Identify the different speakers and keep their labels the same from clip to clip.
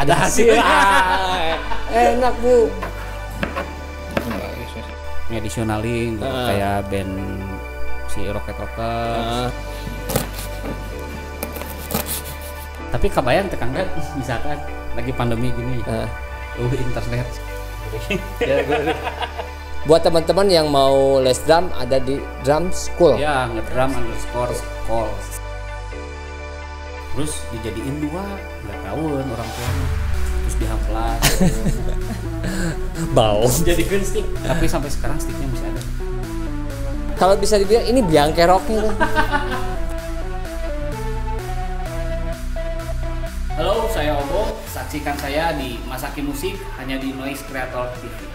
Speaker 1: ada hasil. Enak Bu.
Speaker 2: Ngedisionaling gitu, kayak band si Rocket Rockers. Tapi kebayang teh Kang Dad, misalkan lagi pandemi gini, internet.
Speaker 1: Buat teman-teman yang mau les drum ada di Drum School.
Speaker 2: Ya, ngedrum_school. Terus dijadiin 2 tahun orang tuanya. Terus dihamplas.
Speaker 1: Bau.
Speaker 2: Jadikan stick. Tapi sampai sekarang sticknya masih ada.
Speaker 1: Kalau bisa dibilang ini biang keroknya.
Speaker 2: Halo, saya Obo. Saksikan saya di Masakin Musik hanya di Noise Creator TV.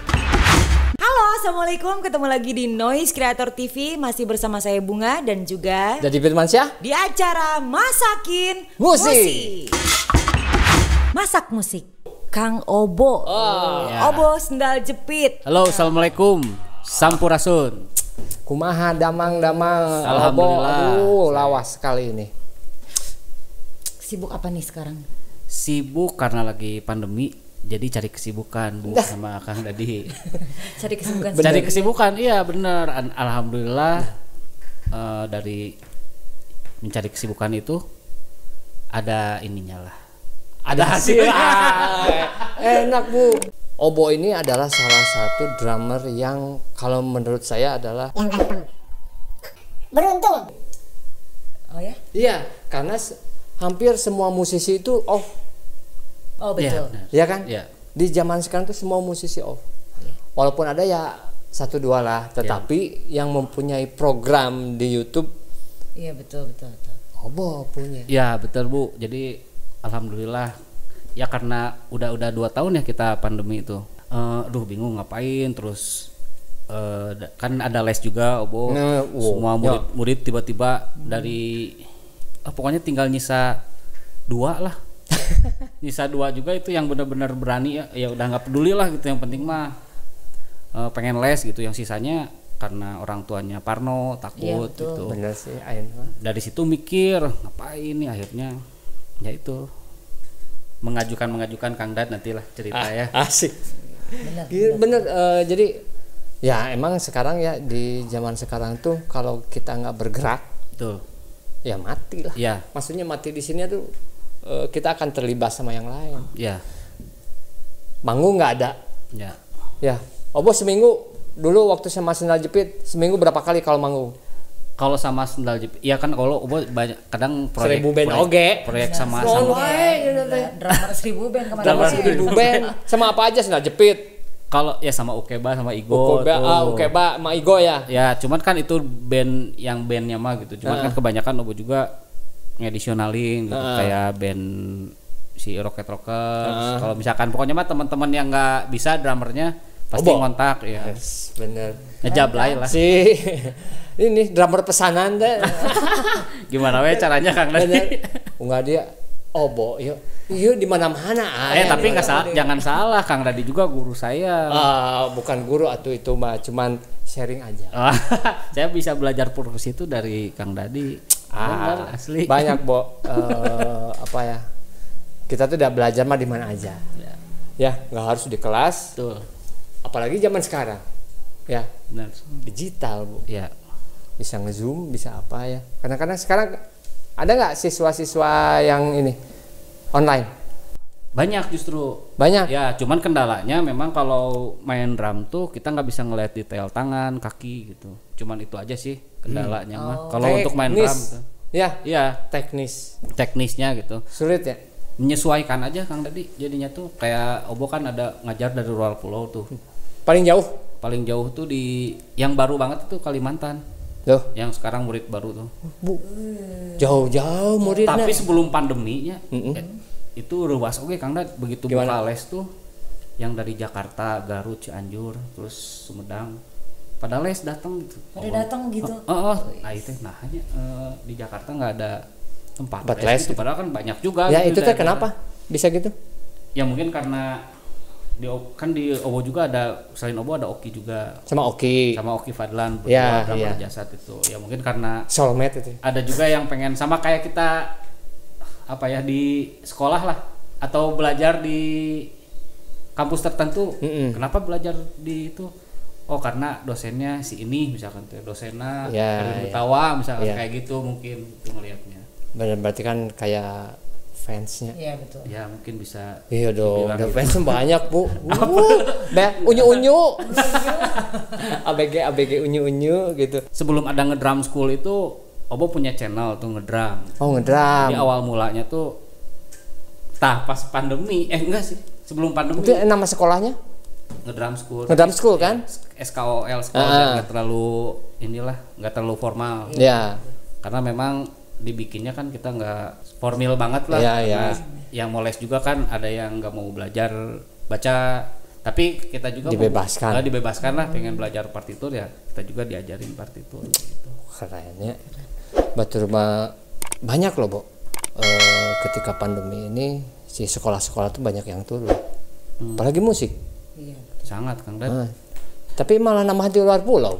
Speaker 3: Halo, assalamualaikum. Ketemu lagi di Noise Creator TV. Masih bersama saya Bunga dan juga
Speaker 1: Jadi Firmansyah
Speaker 3: di acara Masakin
Speaker 1: Musik.
Speaker 3: Masak musik. Kang Obo.
Speaker 2: Ya.
Speaker 3: Obo sendal jepit.
Speaker 2: Halo, assalamualaikum. Sampurasun.
Speaker 1: Kumaha damang.
Speaker 2: Alhamdulillah.
Speaker 1: Aduh, lawas sekali ini.
Speaker 3: Sibuk apa nih sekarang?
Speaker 2: Sibuk karena lagi pandemi. Jadi cari kesibukan Bu sama Kang Dadi.
Speaker 3: Cari kesibukan.
Speaker 2: Cari kesibukan, iya bener. Alhamdulillah dari mencari kesibukan itu ada ininya lah. Ada hasil.
Speaker 1: Enak Bu. Obo ini adalah salah satu drummer yang kalau menurut saya adalah
Speaker 4: beruntung.
Speaker 3: Oh ya?
Speaker 1: iya, karena hampir semua musisi itu off.
Speaker 3: Oh betul.
Speaker 1: Ya kan?
Speaker 2: Ya.
Speaker 1: Di zaman sekarang tuh semua musisi off. Walaupun ada ya 1-2 lah, tetapi yang mempunyai program di YouTube
Speaker 3: Iya betul.
Speaker 1: Obo punya.
Speaker 2: Ya betul Bu. Jadi alhamdulillah ya karena udah 2 tahun ya kita pandemi itu. Aduh bingung ngapain terus kan ada les juga Obo. Semua murid tiba-tiba dari pokoknya tinggal nyisa 2 lah. Nyisa 2 juga itu yang benar-benar berani ya udah nggak peduli lah gitu, yang penting mah pengen les gitu, yang sisanya karena orang tuanya parno takut gitu.
Speaker 1: Bener sih, Ain.
Speaker 2: Dari situ mikir ngapain nih, akhirnya ya itu mengajukan Kang Dad, nantilah cerita ya.
Speaker 1: Asik. Bener. Jadi ya emang sekarang ya di zaman sekarang tuh kalau kita nggak bergerak
Speaker 2: Betul.
Speaker 1: ya mati lah.
Speaker 2: Ya.
Speaker 1: Maksudnya mati di sini tuh kita akan terlibat sama yang lain.
Speaker 2: Ya.
Speaker 1: Manggung nggak ada.
Speaker 2: Ya.
Speaker 1: Ya. Obo seminggu dulu waktu sama Sendal Jepit seminggu berapa kali kalau manggung?
Speaker 2: Kalau sama Sendal Jepit, ya kan kalau Obo banyak kadang proyek
Speaker 1: 1000 band oge.
Speaker 2: Proyek sama
Speaker 3: Drummer 1000 band kemarin.
Speaker 1: Drummer 1000 band sama apa aja Sendal Jepit.
Speaker 2: kalau ya sama Ukeba sama Igo.
Speaker 1: Ukeba sama Igo ya.
Speaker 2: Ya, cuman kan itu bandnya mah gitu. Cuman kan kebanyakan Obo juga ngedisionalin gitu, kayak band si Rocket Rockers. Kalau misalkan pokoknya mah teman-teman yang nggak bisa drummernya pasti ngontak ya.
Speaker 1: Yes, bener.
Speaker 2: Ngejablay lah.
Speaker 1: Si ini drummer pesanan deh.
Speaker 2: Gimana we caranya Kang Dadi?
Speaker 1: Enggak dia Obo, yuk di mana-mana.
Speaker 2: Tapi nggak salah, jangan salah, Kang Dadi juga guru saya.
Speaker 1: Bukan guru atuh itu mah, cuman sharing aja.
Speaker 2: Saya bisa belajar perkusi itu dari Kang Dadi. Benar, asli.
Speaker 1: Banyak apa ya? Kita tuh udah belajar mah di mana aja. Ya, nggak harus di kelas.
Speaker 2: Betul.
Speaker 1: Apalagi zaman sekarang. Ya,
Speaker 2: Benar.
Speaker 1: digital Bu.
Speaker 2: Ya.
Speaker 1: Bisa nge-zoom, bisa apa ya. Kadang-kadang sekarang ada nggak siswa-siswa yang ini online?
Speaker 2: Banyak justru.
Speaker 1: Banyak.
Speaker 2: Ya, cuman kendalanya memang kalau main drum tuh kita nggak bisa ngeliat detail tangan, kaki gitu. Cuman itu aja sih kendalanya mah. Kalau untuk main drum gitu.
Speaker 1: Ya, teknisnya
Speaker 2: gitu.
Speaker 1: sulit ya.
Speaker 2: Menyesuaikan aja Kang Dadi jadinya tuh kayak Obo kan ada ngajar dari luar pulau tuh.
Speaker 1: Paling jauh
Speaker 2: Tuh di yang baru banget itu Kalimantan.
Speaker 1: loh.
Speaker 2: Yang sekarang murid baru tuh.
Speaker 1: Bu. Jauh-jauh muridnya.
Speaker 2: Tapi sebelum pandeminya itu ruas oke Kang Dad, begitu buka les tuh yang dari Jakarta, Garut, Cianjur, terus Sumedang pada les datang gitu. Nah itu hanya di Jakarta nggak ada tempat les gitu. Padahal kan banyak juga.
Speaker 1: Ya
Speaker 2: gitu,
Speaker 1: itu tuh kenapa bisa gitu?
Speaker 2: Ya mungkin karena di Obo juga ada, selain Obo ada Oki juga.
Speaker 1: Sama Oki
Speaker 2: Fadlan berdua drummer jasad itu. Ya mungkin karena
Speaker 1: soulmate itu.
Speaker 2: Ada juga yang pengen sama kayak kita apa ya di sekolah lah. atau belajar di kampus tertentu. Kenapa belajar di itu? Oh karena dosennya si ini misalkan tuh dosennya
Speaker 1: Ya,
Speaker 2: Betawa misalkan
Speaker 1: Ya.
Speaker 2: kayak gitu mungkin itu ngelihatnya.
Speaker 1: Berarti kan kayak fansnya.
Speaker 3: Iya betul.
Speaker 2: Ya mungkin bisa.
Speaker 1: Iya dong,
Speaker 2: dibilang
Speaker 1: udah
Speaker 2: gitu.
Speaker 1: fansnya banyak bu. Unyu-unyu. ABG unyu-unyu gitu.
Speaker 2: Sebelum ada ngedrum school itu Obo punya channel tuh ngedrum.
Speaker 1: Oh ngedrum.
Speaker 2: Jadi awal mulanya tuh pas pandemi enggak sih sebelum pandemi
Speaker 1: Itu nama sekolahnya?
Speaker 2: ngedrum school.
Speaker 1: Ngedrum school kan?
Speaker 2: SKOL sekolah nggak terlalu nggak terlalu formal.
Speaker 1: Ya.
Speaker 2: Karena memang dibikinnya kan kita nggak formal banget lah.
Speaker 1: Iya,
Speaker 2: Karena
Speaker 1: iya.
Speaker 2: yang mau les juga kan ada yang nggak mau belajar baca, tapi kita juga
Speaker 1: Dibebaskan.
Speaker 2: dibebaskan lah pengen belajar partitur ya kita juga diajarin partitur. Gitu.
Speaker 1: Keren ya. Betul banyak loh, Bo. Ketika pandemi ini si sekolah-sekolah tuh banyak yang turun. Apalagi musik.
Speaker 3: Iya.
Speaker 2: Sangat Kang Dan.
Speaker 1: Tapi malah nambah di luar pulau.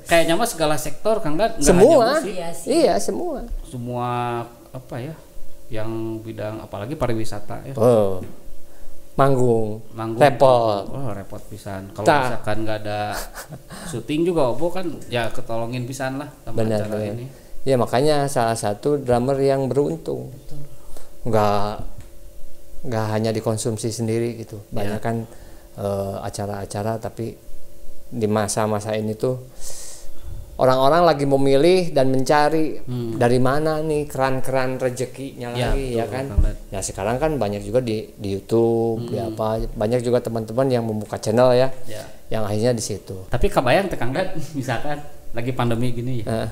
Speaker 2: Kayaknya mah segala sektor Kang Dan nggak hanya
Speaker 1: Semua.
Speaker 2: musik.
Speaker 3: Iya sih.
Speaker 1: Iya, semua.
Speaker 2: Semua apa ya yang bidang apalagi pariwisata ya.
Speaker 1: Oh. Manggung. Repot.
Speaker 2: Oh repot pisan kalau
Speaker 1: Tah.
Speaker 2: misalkan nggak ada syuting juga Obo kan ya ketolongin pisan lah sama
Speaker 1: Benar,
Speaker 2: acara
Speaker 1: benar.
Speaker 2: ini.
Speaker 1: Ya makanya salah satu drummer yang beruntung. Nggak hanya dikonsumsi sendiri gitu. Banyak kan acara-acara, tapi di masa-masa ini tuh orang-orang lagi memilih dan mencari dari mana nih keran-keran rezekinya
Speaker 2: Ya,
Speaker 1: lagi, ya
Speaker 2: betul,
Speaker 1: kan.
Speaker 2: banget.
Speaker 1: Ya sekarang kan banyak juga di YouTube, di apa, banyak juga teman-teman yang membuka channel ya,
Speaker 2: Ya.
Speaker 1: yang akhirnya di situ.
Speaker 2: Tapi kebayang teh Kang Dan misalkan lagi pandemi gini ya.
Speaker 1: Nah,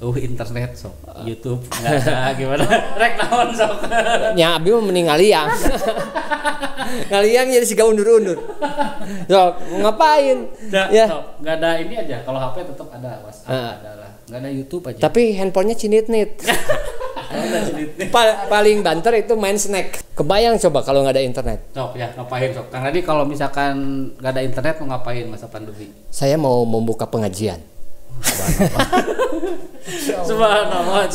Speaker 2: Internet sok YouTube nggak ada gimana rek naon sok.
Speaker 1: ya abi mau mending ngaliang. Ngaliang jadi siga undur-undur. So, ngapain? Ya.
Speaker 2: Nggak ada ini aja kalau HP tetap ada WhatsApp ada lah nggak ada YouTube aja.
Speaker 1: Tapi handphonenya cinit-nit. Paling banter itu main snack. Kebayang coba kalau nggak ada internet.
Speaker 2: Sok ya ngapain sok Kang Adi kalau misalkan nggak ada internet mau ngapain masa pandemi?
Speaker 1: Saya mau membuka pengajian.
Speaker 2: Subhanallah.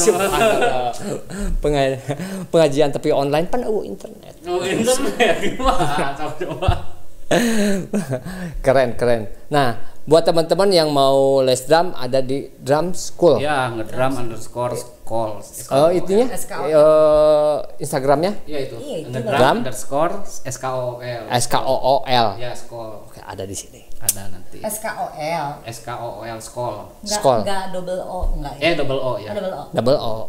Speaker 1: Pengajian tapi online pan internet.
Speaker 2: Oh internet gimana? Coba.
Speaker 1: Keren. Nah, buat teman-teman yang mau les drum ada di Drum School.
Speaker 2: Ya ngedrum_school.
Speaker 1: Oh, itunya?
Speaker 3: SKOL.
Speaker 1: Instagramnya?
Speaker 2: Ya itu.
Speaker 3: Iya, itu
Speaker 2: Ngedrum_SKOL.
Speaker 1: SKOOL.
Speaker 2: Ya school.
Speaker 1: Oke, ada di sini.
Speaker 2: Ada nanti.
Speaker 3: SKOL.
Speaker 2: SKOL school.
Speaker 1: Skol.
Speaker 3: Enggak double O enggak ya?
Speaker 2: Double O ya.
Speaker 3: Oh, double O.
Speaker 1: Double O.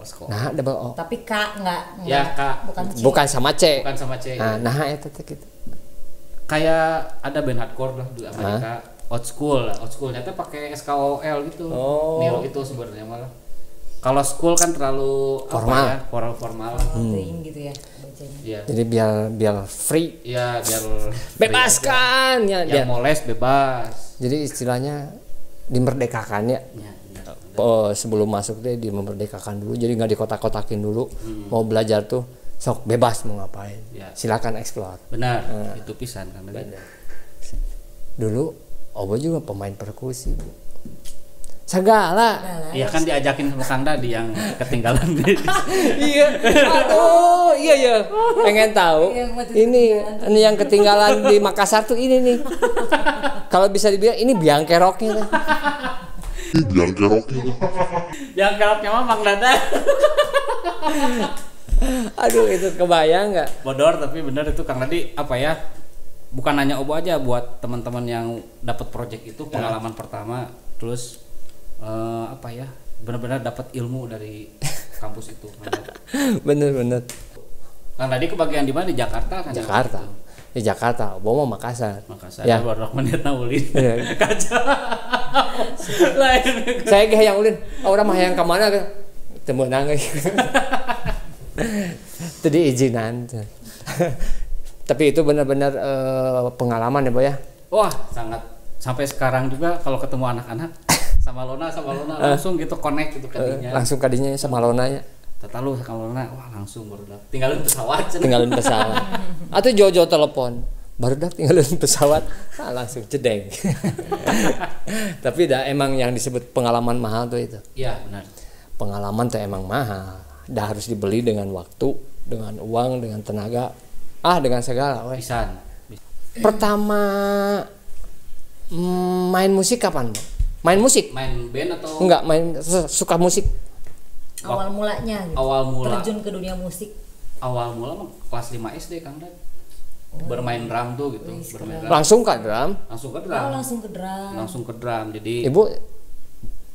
Speaker 2: School.
Speaker 1: Nah, double O.
Speaker 3: Tapi K enggak.
Speaker 2: Ya, K.
Speaker 3: Bukan C.
Speaker 1: Bukan sama C.
Speaker 2: Bukan sama C.
Speaker 1: Nah, itu gitu.
Speaker 2: Kayak ada band hardcore lah di Amerika. Old school lah. Old school nyata pakai SKOL gitu.
Speaker 1: Oh.
Speaker 2: Niru itu sebenarnya malah. Kalau school kan terlalu
Speaker 1: Formal.
Speaker 2: apa ya? Formal.
Speaker 3: Penting gitu ya bacanya.
Speaker 2: Iya.
Speaker 1: Jadi biar free.
Speaker 2: Iya, biar
Speaker 1: Bebaskan ya.
Speaker 2: yang mau les bebas.
Speaker 1: Jadi istilahnya dimerdekakan ya.
Speaker 2: Ya, benar.
Speaker 1: Sebelum masuk deh dimerdekakan dulu. Jadi nggak dikotak-kotakin dulu. Mau belajar tuh sok bebas mau ngapain.
Speaker 2: Ya.
Speaker 1: Silakan explore.
Speaker 2: Benar, itu pisan kan tadi.
Speaker 1: Dulu Obo juga pemain perkusi. Bu. Segala.
Speaker 2: Iya kan diajakin sama Kang Dadi yang ketinggalan.
Speaker 1: Iya. Aduh, iya. Pengen tahu.
Speaker 3: Yang waktu
Speaker 1: Ini yang ketinggalan di Makassar tuh ini nih. Kalau bisa dibilang ini biang keroknya.
Speaker 2: Yang keroknya mah Mang Dada.
Speaker 1: Aduh, itu kebayang nggak?
Speaker 2: Bodor tapi bener itu Kang Dadi apa ya? Bukan hanya Obo aja buat teman-teman yang dapat project itu pengalaman pertama terus apa ya? Benar-benar dapat ilmu dari kampus itu.
Speaker 1: Bener.
Speaker 2: Kang Dadi kebagian di mana di Jakarta kan?
Speaker 1: Jakarta. Di Jakarta, Obo mau Makassar.
Speaker 2: Makassar
Speaker 1: Ya.
Speaker 2: baru menit ulin.
Speaker 1: Iya.
Speaker 2: Kaca. Lain.
Speaker 1: Saya ge hayang ulin. Orang mah hayang ka mana ge? Teu meunang ge. Itu diizinan. Tapi itu benar-benar pengalaman ya, Bo ya.
Speaker 2: Wah, sangat sampai sekarang juga kalau ketemu anak-anak sama Lona langsung gitu connect gitu kadinya.
Speaker 1: Langsung kadinya sama Lonanya.
Speaker 2: Tetalu sama Lona, wah langsung baru tinggalin pesawat.
Speaker 1: Tinggalin pesawat. Atau Jojo telepon. Baru tinggalin pesawat, langsung jedeng. Tapi emang yang disebut pengalaman mahal tuh itu.
Speaker 2: Iya, benar.
Speaker 1: Pengalaman tuh emang mahal. dah harus dibeli dengan waktu, dengan uang, dengan tenaga, dengan segala.
Speaker 2: Pisan.
Speaker 1: Pertama main musik kapan? Main musik?
Speaker 2: Main band atau
Speaker 1: enggak, main suka musik.
Speaker 3: Awal mulanya gitu.
Speaker 2: Awal mula.
Speaker 3: Terjun ke dunia musik.
Speaker 2: Awal mula mah kelas 5 SD Kang Dad. Bermain drum tuh gitu. Bermain drum.
Speaker 1: Langsung ke drum?
Speaker 2: Langsung ke drum.
Speaker 3: Langsung ke drum.
Speaker 2: Langsung ke drum. Jadi
Speaker 1: Ibu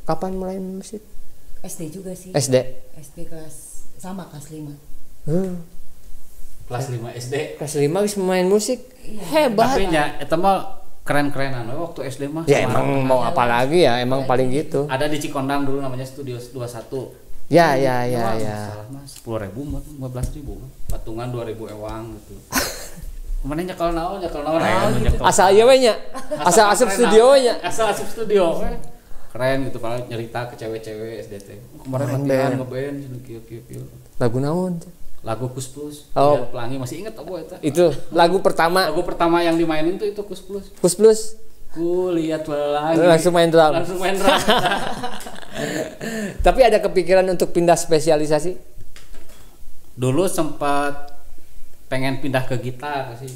Speaker 1: kapan mulai musik?
Speaker 3: SD juga sih.
Speaker 1: SD.
Speaker 3: SD kelas 5.
Speaker 2: kelas 5 SD.
Speaker 1: Kelas 5 bisa main musik. Hebat.
Speaker 2: Tapi nya eta mah keren-kerenan waktu SD mah.
Speaker 1: Ya emang mau apa lagi ya, emang paling gitu.
Speaker 2: Ada di Cikondang dulu namanya Studio 21.
Speaker 1: Ya.
Speaker 2: Salah mas, 10.000, 15.000, patungan 2.000 ewang gitu. Kemana nyakal naon gitu.
Speaker 1: Asal ieu we nya. Asal asup studio nya.
Speaker 2: Asal asup studio. Keren gitu, paling nyerita ke cewek-cewek SDT. Kemarin latihan ngeband kieu.
Speaker 1: Lagu naon?
Speaker 2: Lagu Kus Plus.
Speaker 1: Oh.
Speaker 2: Pelangi masih inget apa eta?
Speaker 1: Itu lagu pertama.
Speaker 2: Lagu pertama yang dimainin tuh itu Kus Plus.
Speaker 1: Kus Plus.
Speaker 2: Ku lihat pelangi.
Speaker 1: Langsung main drum. Tapi ada kepikiran untuk pindah spesialisasi?
Speaker 2: Dulu sempat pengen pindah ke gitar sih.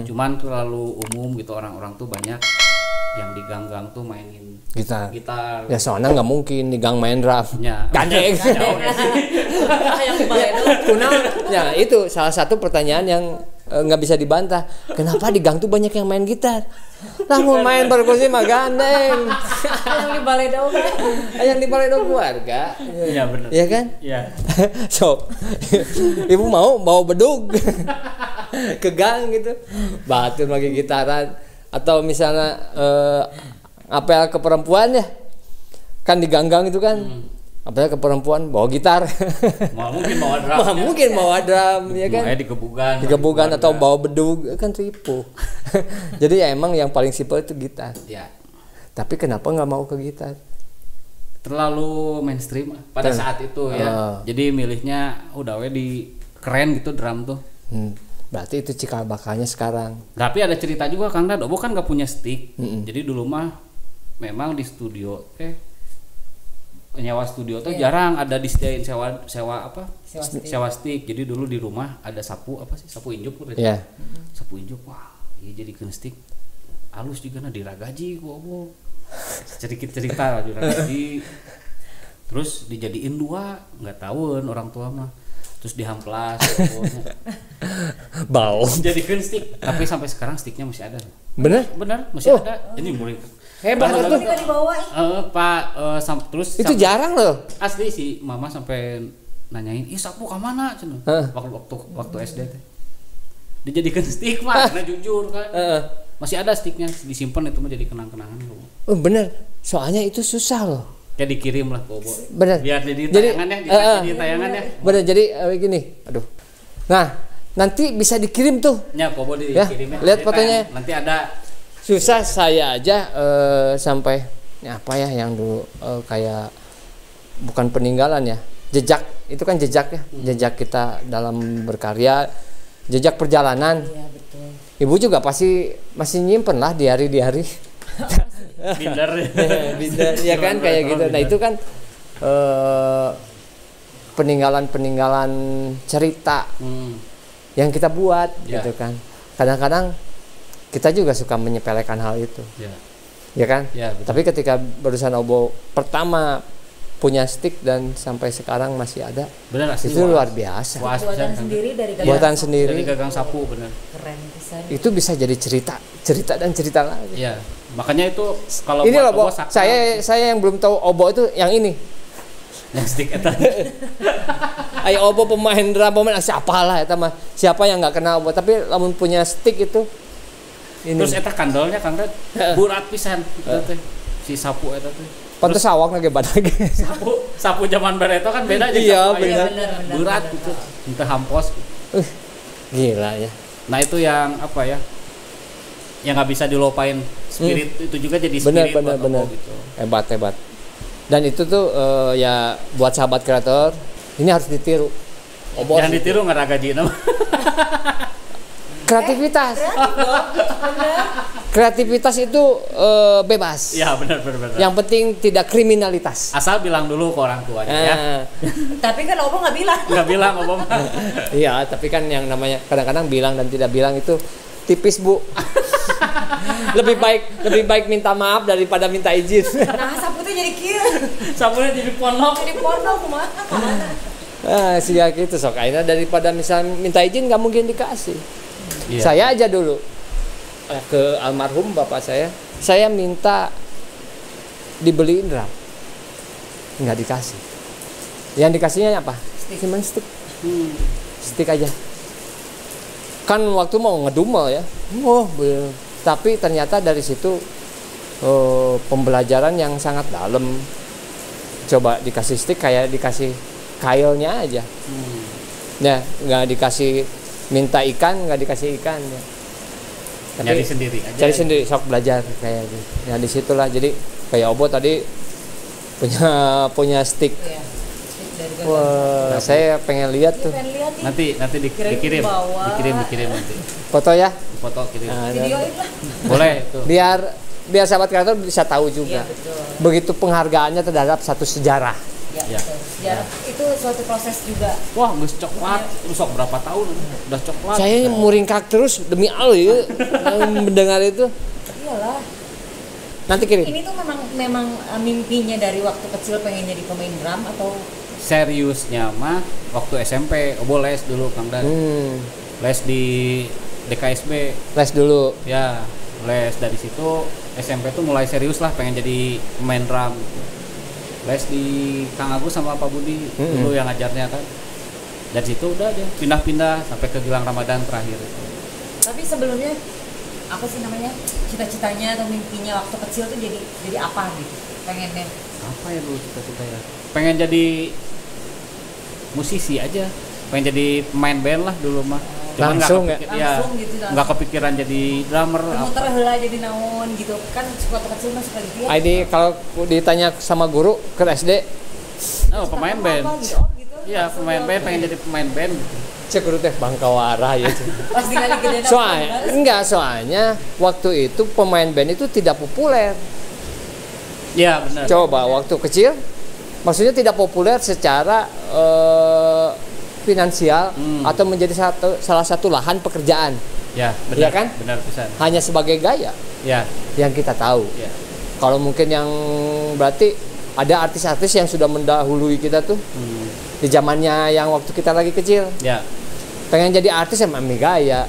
Speaker 2: Cuman terlalu umum gitu, orang-orang tuh banyak yang di gang-gang tuh mainin
Speaker 1: gitar.
Speaker 2: Ya
Speaker 1: soalnya nggak mungkin di gang main drum.
Speaker 2: Ya.
Speaker 1: Gandeng.
Speaker 3: Yang di Baledo.
Speaker 1: Ya itu salah satu pertanyaan yang nggak bisa dibantah. Kenapa di gang tuh banyak yang main gitar? Lah mau main perkusi mah gandeng.
Speaker 3: Yang di Baledo kan.
Speaker 1: Yang di Baledo keluarga.
Speaker 2: Iya benar.
Speaker 1: Iya kan?
Speaker 2: Iya.
Speaker 1: So, ibu mau bawa bedug ke gang gitu, batur lagi gitaran, atau misalnya apel ke perempuan ya, kan di gang-gang itu kan, apel ke perempuan bawa gitar, mungkin bawa drum, ya kan? Di kebugan atau bawa bedug, kan ripuh. Jadi ya emang yang paling simpel itu gitar.
Speaker 2: Ya.
Speaker 1: Tapi kenapa nggak mau ke gitar?
Speaker 2: Terlalu mainstream pada saat itu ya. Jadi milihnya udah di keren gitu drum tuh.
Speaker 1: Berarti itu cikal bakalnya sekarang.
Speaker 2: Tapi ada cerita juga Kang Dad, Obo kan nggak punya stick. Jadi dulu mah memang di studio nyewa studio tuh jarang ada disediain sewa stick. Jadi dulu di rumah ada sapu injuk gitu.
Speaker 1: Yeah.
Speaker 2: Sapu injuk, wah, iya jadi stick. Halus juga diragaji ku Obo. Sedikit cerita diragaji. Terus dijadiin 2, nggak tahuan orang tua mah. Terus dihamplas
Speaker 1: bau
Speaker 2: jadikan stick, tapi sampai sekarang sticknya masih ada.
Speaker 1: Bener
Speaker 2: masih ada. Ini mulai
Speaker 1: hebat tuh
Speaker 3: Pak.
Speaker 2: Terus
Speaker 1: itu jarang loh
Speaker 2: asli sih, mama sampai nanyain sapu ke mana cenah waktu SD teh dijadikan stick mah karena jujur kan masih ada sticknya disimpan, itu mah jadi kenang-kenangan.
Speaker 1: Bener, soalnya itu susah loh.
Speaker 2: Kayak dikirim lah Bobo.
Speaker 1: Bener.
Speaker 2: Biar jadi tayangannya.
Speaker 1: Bener, jadi gini. Aduh. Nah, nanti bisa dikirim tuh.
Speaker 2: Ya, Bobo dikirim ya.
Speaker 1: Lihat fotonya.
Speaker 2: Nanti ada.
Speaker 1: Susah saya aja sampai apa ya yang dulu kayak bukan peninggalan ya. Jejak. Itu kan jejak ya. Jejak kita dalam berkarya, jejak perjalanan.
Speaker 3: Iya, betul.
Speaker 1: Ibu juga pasti masih nyimpen lah diari-diari.
Speaker 2: Binder
Speaker 1: ya kan kayak gitu. Nah itu kan peninggalan cerita yang kita buat gitu kan. Kadang-kadang kita juga suka menyepelekan hal itu, ya kan. Tapi ketika barusan Obo pertama punya stick dan sampai sekarang masih ada,
Speaker 2: bener,
Speaker 1: itu luar biasa.
Speaker 3: Buatan sendiri dari gagang
Speaker 1: buatan sendiri
Speaker 2: dari gagang sapu, bener.
Speaker 3: Keren pisan.
Speaker 1: Itu bisa jadi cerita dan cerita lagi.
Speaker 2: Iya. Makanya itu kalau
Speaker 1: ini loh, Bo, saya yang belum tahu Obo itu yang ini.
Speaker 2: Yang stick eta.
Speaker 1: Ayo Obo pemain drum, siapalah eta mah. Siapa yang enggak kenal Obo, tapi lamun punya stick itu ini.
Speaker 2: Terus eta kandolnya Kang Dad burat pisan itu teh. Si sapu eta teh.
Speaker 1: Pantes awak lagi badag.
Speaker 2: Sapu zaman bareto kan beda aja.
Speaker 1: Iya, benar.
Speaker 2: Berat gitu. Entah hampos.
Speaker 1: Gila ya.
Speaker 2: Nah, itu yang apa ya? Yang nggak bisa dilupain. Spirit itu juga jadi spirit
Speaker 1: benar. Gitu. Hebat. Dan itu tuh ya buat sahabat kreator ini harus ditiru.
Speaker 2: Jangan ditiru nggak ada gaji nama.
Speaker 1: Kreativitas. Kreativitas itu bebas.
Speaker 2: Ya benar.
Speaker 1: Yang penting tidak kriminalitas.
Speaker 2: Asal bilang dulu ke orang tuanya ya.
Speaker 3: Tapi kan Obong nggak bilang.
Speaker 2: Nggak bilang Obong.
Speaker 1: Iya, tapi kan yang namanya kadang-kadang bilang dan tidak bilang itu tipis, Bu. lebih baik minta maaf daripada minta izin.
Speaker 3: Nah, sapunya jadi kieu.
Speaker 2: Sapunya jadi pondok.
Speaker 3: Jadi pondok kumaha?
Speaker 1: Sih gitu sok. Akhirnya daripada misal minta izin nggak mungkin dikasih.
Speaker 2: Iya.
Speaker 1: Saya aja dulu ke almarhum bapak saya minta dibeliin drum, nggak dikasih. Yang dikasihnya apa? Cuman stick. Stick aja. Kan waktu mau ngedumel ya. Tapi ternyata dari situ pembelajaran yang sangat dalam. Coba dikasih stick kayak dikasih kailnya aja. Ya, nggak dikasih minta ikan, nggak dikasih ikan ya. Tapi
Speaker 2: Nyari sendiri aja.
Speaker 1: Cari sendiri, sok belajar kayak gitu. Ya disitulah jadi kayak Obo tadi punya stick.
Speaker 3: Iya. Stick dari
Speaker 1: Wah, saya pengen lihat tuh.
Speaker 2: Nanti dikirim nanti.
Speaker 1: Foto ya.
Speaker 2: Foto kirim.
Speaker 3: Videoin lah.
Speaker 2: Boleh tuh.
Speaker 1: Biar sahabat kreator bisa tahu juga.
Speaker 3: Iya, betul.
Speaker 1: Begitu penghargaannya terhadap satu sejarah.
Speaker 3: Ya,
Speaker 2: Ya.
Speaker 3: betul. Sejarah itu suatu proses juga.
Speaker 2: Wah, geus coklat. Terus sok berapa tahun udah coklat.
Speaker 1: Saya muringkak terus demi Allah ya, mendengar itu.
Speaker 3: Iyalah.
Speaker 1: Nanti kirim.
Speaker 3: Ini tuh memang mimpinya dari waktu kecil pengen jadi pemain drum atau
Speaker 2: Seriusnya mah waktu SMP Obo les dulu Kang Dan. Les di DKSB.
Speaker 1: Les dulu.
Speaker 2: Ya, les dari situ SMP tuh mulai serius lah pengen jadi pemain drum. Les di Kang Agus sama Pak Budi dulu yang ngajarnya kan. Dari situ udah aja pindah-pindah sampai ke Gilang Ramadan terakhir.
Speaker 3: tapi sebelumnya apa sih namanya cita-citanya atau mimpinya waktu kecil tuh jadi apa gitu pengennya?
Speaker 2: Apa ya dulu cita-cita ya? Pengen jadi musisi aja, pengen jadi pemain band lah dulu mah. Cuman
Speaker 1: Langsung
Speaker 2: nggak
Speaker 1: ya?
Speaker 3: Langsung gitu, langsung.
Speaker 2: nggak kepikiran jadi drummer.
Speaker 3: Muter heula jadi naon gitu kan waktu kecil mah suka gitu ya.
Speaker 1: Ini kalau ditanya sama guru ke SD,
Speaker 2: Oh, pemain band.
Speaker 3: Apa gitu, oh gitu.
Speaker 2: Iya,
Speaker 3: Langsung
Speaker 2: pemain
Speaker 3: jawab
Speaker 2: band
Speaker 3: gitu.
Speaker 2: pengen jadi pemain band.
Speaker 1: cek guru teh Bangkawara ya.
Speaker 3: Pas tinggal gede
Speaker 1: Soalnya waktu itu pemain band itu tidak populer.
Speaker 2: Iya, benar.
Speaker 1: Coba waktu kecil, maksudnya tidak populer secara finansial atau menjadi salah satu lahan pekerjaan.
Speaker 2: Ya, benar.
Speaker 1: Iya kan?
Speaker 2: Benar pisan.
Speaker 1: Hanya sebagai gaya
Speaker 2: Ya,
Speaker 1: yang kita tahu.
Speaker 2: ya.
Speaker 1: Kalau mungkin yang berarti ada artis-artis yang sudah mendahului kita tuh di zamannya yang waktu kita lagi kecil.
Speaker 2: Ya.
Speaker 1: Pengen jadi artis emang gaya,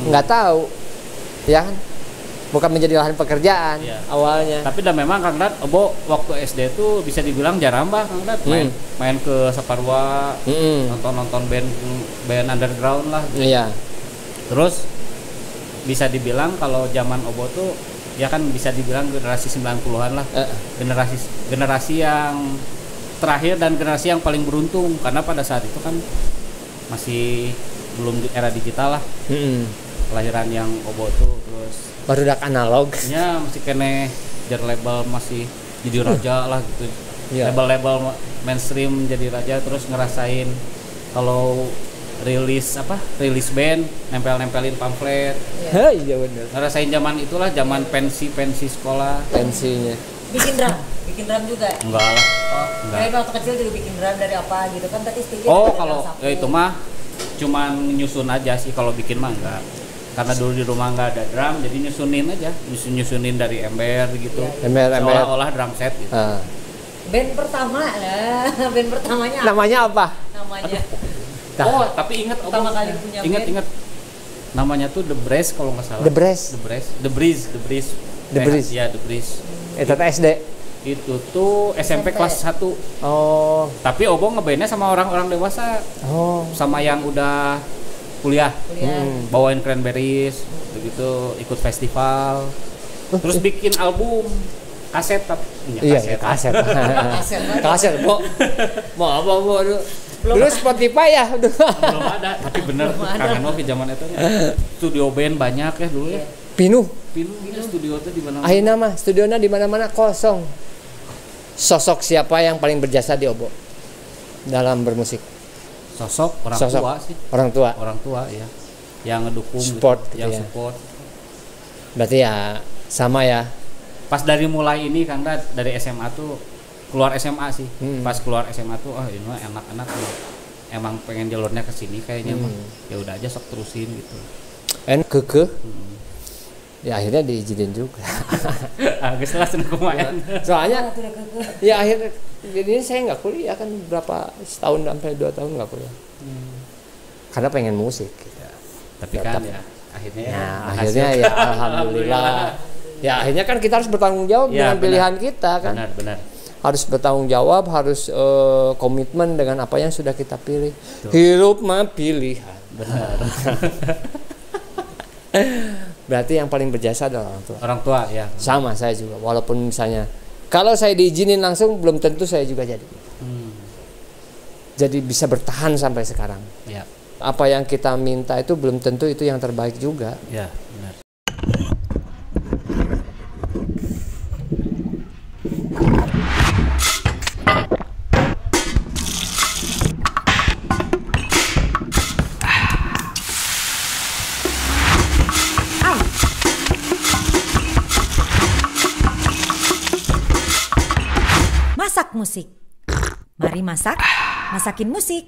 Speaker 1: nggak tahu, ya kan? Bukan menjadi lahan pekerjaan
Speaker 2: Ya.
Speaker 1: awalnya.
Speaker 2: Tapi dah memang Kang Dat, Obo waktu SD tuh bisa dibilang jarambah Kang Dat main ke Saparua, nonton band underground lah.
Speaker 1: Iya.
Speaker 2: Terus bisa dibilang kalau zaman Obo tuh ya kan bisa dibilang generasi 90-an lah. Generasi yang terakhir dan generasi yang paling beruntung karena pada saat itu kan masih belum di era digital lah. Kelahiran yang Obo tuh terus
Speaker 1: Barudak analog.
Speaker 2: ya masih kene jar label masih jadi raja lah gitu.
Speaker 1: Iya.
Speaker 2: Label-label mainstream jadi raja terus ngerasain kalau rilis band nempelin pamflet.
Speaker 1: Iya benar.
Speaker 2: Ngerasain zaman itulah zaman pensi sekolah.
Speaker 1: Pensinya.
Speaker 3: bikin drum juga.
Speaker 2: Enggak lah.
Speaker 3: Oh,
Speaker 2: Enggak.
Speaker 3: kayak waktu kecil juga bikin drum dari apa gitu kan tadi sticknya
Speaker 2: Oh,
Speaker 3: dari
Speaker 2: kalau
Speaker 3: sapu.
Speaker 2: ya itu mah cuman nyusun aja sih kalau bikin mah enggak. Karena dulu di rumah enggak ada drum jadi nyusunin aja, nyusunin dari ember gitu.
Speaker 1: Ember.
Speaker 2: Seolah-olah drum set gitu.
Speaker 3: Band pertama lah, band pertamanya apa?
Speaker 1: Namanya apa?
Speaker 3: Namanya.
Speaker 2: Oh, tapi ingat
Speaker 3: Pertama kali punya band.
Speaker 2: ingat namanya tuh The Breeze kalau nggak salah.
Speaker 1: The Breeze.
Speaker 2: The Breeze.
Speaker 1: The Breeze.
Speaker 2: Ya, The Breeze.
Speaker 1: Itu SD.
Speaker 2: Itu tuh SMP kelas 1.
Speaker 1: Oh.
Speaker 2: Tapi Obo ngebandnya sama orang-orang dewasa,
Speaker 1: Oh.
Speaker 2: sama yang udah kuliah.
Speaker 3: Kuliah.
Speaker 2: Bawain Cranberries, begitu ikut festival. Terus bikin album kaset tapi
Speaker 1: Iya, kaset. Kaset, Bo. Mau apa, Bo? Dulu Spotify ya.
Speaker 2: Belum ada, tapi bener kangen waktu zaman itu. Studio band banyak ya dulu ya.
Speaker 1: Pinuh.
Speaker 2: Studio tuh di mana?
Speaker 1: Akhirnya mah studionya di mana-mana kosong. Sosok siapa yang paling berjasa di Obo dalam bermusik?
Speaker 2: Sosok orang
Speaker 1: Sosok
Speaker 2: tua sih.
Speaker 1: Orang tua.
Speaker 2: Orang tua ya. Yang ngedukung
Speaker 1: Support
Speaker 2: gitu, yang
Speaker 1: gitu ya.
Speaker 2: support.
Speaker 1: Berarti ya Sama ya.
Speaker 2: Pas dari mulai ini Kang Dad, dari SMA tuh keluar SMA sih. Pas keluar SMA tuh ini mah enak-enak tuh. Emang pengen jalurnya ke sini kayaknya mah. Ya udah aja sok terusin gitu.
Speaker 1: Kekeh. Ya akhirnya diizinin juga.
Speaker 2: Geus lah seneng kumaha.
Speaker 1: Soalnya ya akhirnya jadi saya nggak kuliah kan berapa setahun sampai 2 tahun nggak kuliah. Karena pengen musik. Gitu.
Speaker 2: Tapi kan ya akhirnya
Speaker 1: akhirnya ya alhamdulillah. Ya akhirnya kan kita harus bertanggung jawab dengan pilihan kita kan.
Speaker 2: Benar.
Speaker 1: Harus bertanggung jawab, harus komitmen dengan apa yang sudah kita pilih. Hidup mah pilihan.
Speaker 2: Benar.
Speaker 1: Berarti yang paling berjasa adalah orang tua.
Speaker 2: Orang tua ya.
Speaker 1: Sama saya juga. Walaupun misalnya kalau saya diizinin langsung belum tentu saya juga jadi. Jadi bisa bertahan sampai sekarang.
Speaker 2: Ya.
Speaker 1: Apa yang kita minta itu belum tentu itu yang terbaik juga.
Speaker 2: Ya, benar.
Speaker 3: Masak musik. Mari masak, masakin musik.